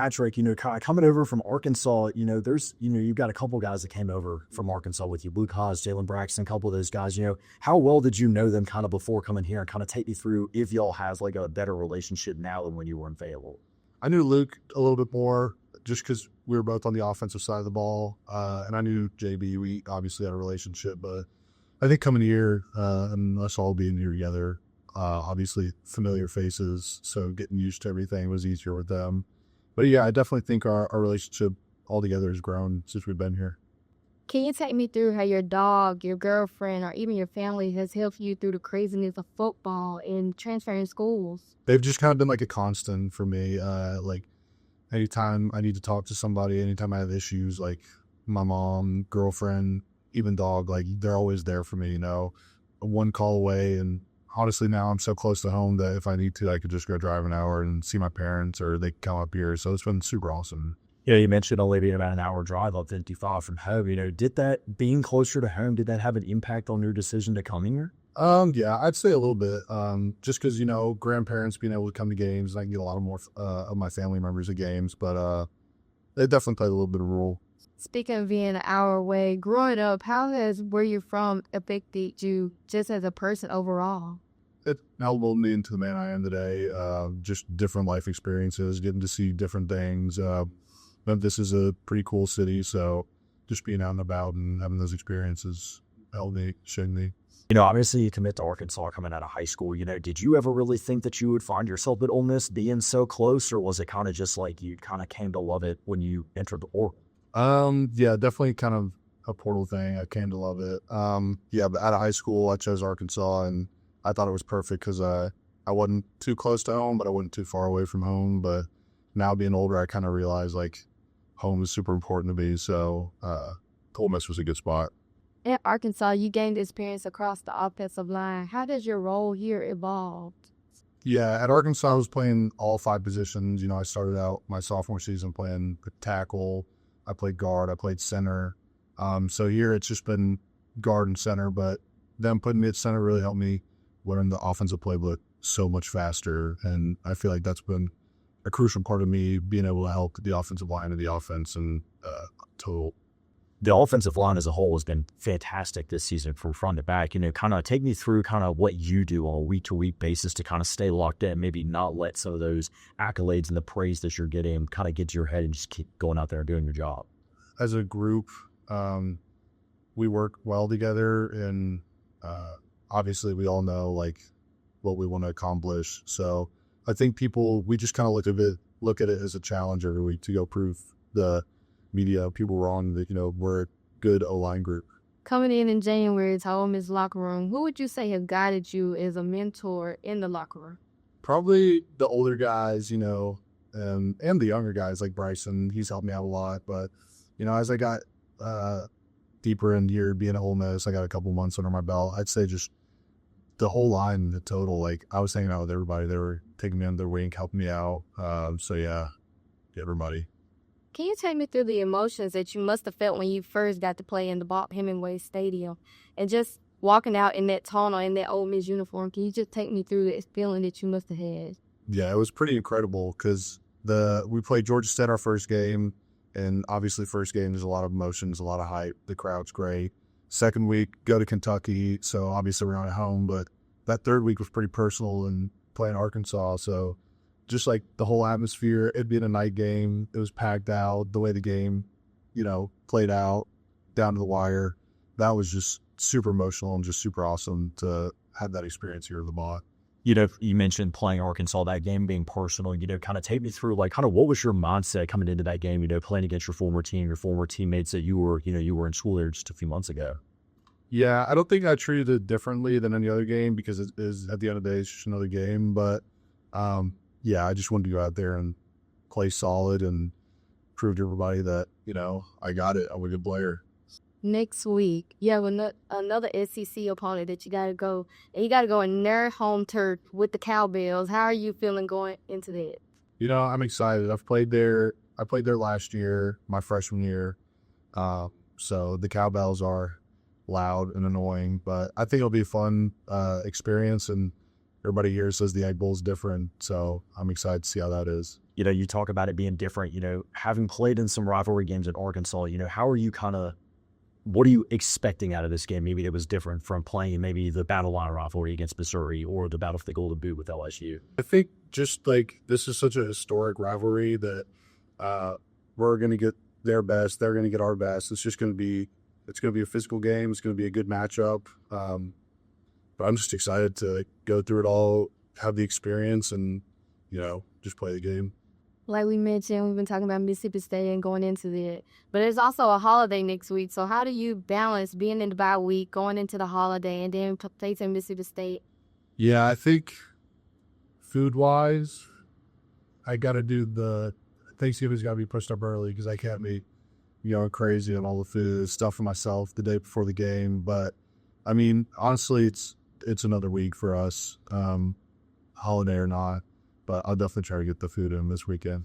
Patrick, coming over from Arkansas, you've got a couple guys that came over from Arkansas with you, Blue Cos, Jalen Braxton, a couple of those guys. How well did you know them kind of before coming here, and kind of take me through if y'all has like a better relationship now than when you were in Fayetteville? I knew Luke a little bit more just because we were both on the offensive side of the ball. And I knew JB. We obviously had a relationship, but I think coming here and us all being here together, obviously familiar faces, so getting used to everything was easier with them. But yeah, I definitely think our relationship altogether has grown since we've been here. Can you take me through how your dog, your girlfriend, or even your family has helped you through the craziness of football and transferring schools? They've just kind of been like a constant for me. Like anytime I need to talk to somebody, anytime I have issues, like my mom, girlfriend, even dog, like they're always there for me, one call away. And honestly, now I'm so close to home that if I need to, I could just go drive an hour and see my parents, or they can come up here. So it's been super awesome. Yeah, you mentioned only being about an hour drive up 55 from home. Did that being closer to home, did that have an impact on your decision to come here? Yeah, I'd say a little bit. Just because, grandparents being able to come to games, and I can get a lot more of my family members at games, but they definitely played a little bit of a role. Speaking of being an hour away, growing up, how has where you're from affected you just as a person overall? It helped mold me into the man I am today. Just different life experiences, getting to see different things. Memphis is a pretty cool city, so just being out and about and having those experiences helped me, showed me. Obviously you commit to Arkansas coming out of high school. Did you ever really think that you would find yourself at Ole Miss being so close, or was it kind of just like you kind of came to love it when you entered the portal? Yeah, definitely kind of a portal thing. I came to love it. Yeah, but out of high school, I chose Arkansas, and I thought it was perfect because I wasn't too close to home, but I wasn't too far away from home. But now being older, I kind of realized like home is super important to me. So Ole Miss was a good spot. At Arkansas, you gained experience across the offensive line. How does your role here evolve? Yeah, at Arkansas, I was playing all 5 positions. I started out my sophomore season playing tackle. I played guard. I played center. So here it's just been guard and center, but them putting me at center really helped me learn the offensive playbook so much faster. And I feel like that's been a crucial part of me being able to help the offensive line and the offense and total. The offensive line as a whole has been fantastic this season from front to back. Kind of take me through kind of what you do on a week-to-week basis to kind of stay locked in, maybe not let some of those accolades and the praise that you're getting kind of get to your head and just keep going out there and doing your job. As a group, we work well together, and obviously we all know like what we want to accomplish. So I think we just kind of look at it as a challenge every week to go prove the media people wrong that we're a good O-line group. Coming in January to Ole Miss locker room, who would you say have guided you as a mentor in the locker room? Probably the older guys, and the younger guys like Bryson. He's helped me out a lot. But as I got deeper in year being at Ole Miss, I got a couple months under my belt. I'd say just the whole line, the total. Like I was hanging out with everybody. They were taking me under their wing, helping me out. So yeah, everybody. Can you take me through the emotions that you must have felt when you first got to play in the Bob Hemingway Stadium and just walking out in that tunnel in that Ole Miss uniform? Can you just take me through that feeling that you must have had? Yeah, it was pretty incredible because we played Georgia State our first game, and obviously first game there's a lot of emotions, a lot of hype. The crowd's great. Second week, go to Kentucky, so obviously we're not at home, but that third week was pretty personal and playing Arkansas, so just like the whole atmosphere, it being a night game, it was packed out, the way the game, played out down to the wire, that was just super emotional and just super awesome to have that experience here at the Bot. You mentioned playing Arkansas, that game being personal, kind of take me through like kind of what was your mindset coming into that game, playing against your former team, your former teammates that you were in school there just a few months ago. Yeah, I don't think I treated it differently than any other game because it is, at the end of the day, it's just another game, but yeah, I just wanted to go out there and play solid and prove to everybody that, I got it. I'm a good player. Next week, you have another SEC opponent that you got to go. And you got to go in their home turf with the Cowbells. How are you feeling going into that? I'm excited. I played there last year, my freshman year. So the Cowbells are loud and annoying, but I think it'll be a fun experience, and everybody here says the Egg Bowl is different. So I'm excited to see how that is. You know, you talk about it being different, you know, having played in some rivalry games in Arkansas, you know, how are you what are you expecting out of this game? Maybe it was different from playing maybe the Battle Line rivalry against Missouri or the Battle for the Golden Boot with LSU. I think just like this is such a historic rivalry that we're going to get their best. They're going to get our best. It's going to be a physical game. It's going to be a good matchup. But I'm just excited to go through it all, have the experience, and, you know, just play the game. Like we mentioned, we've been talking about Mississippi State and going into it. But there's also a holiday next week. So how do you balance being in the bye week, going into the holiday, and then facing Mississippi State? Yeah, I think food-wise, I got to do the Thanksgiving's got to be pushed up early because I can't be, you know, crazy on all the food stuff for myself the day before the game. But, I mean, honestly, it's another week for us, holiday or not. But I'll definitely try to get the food in this weekend.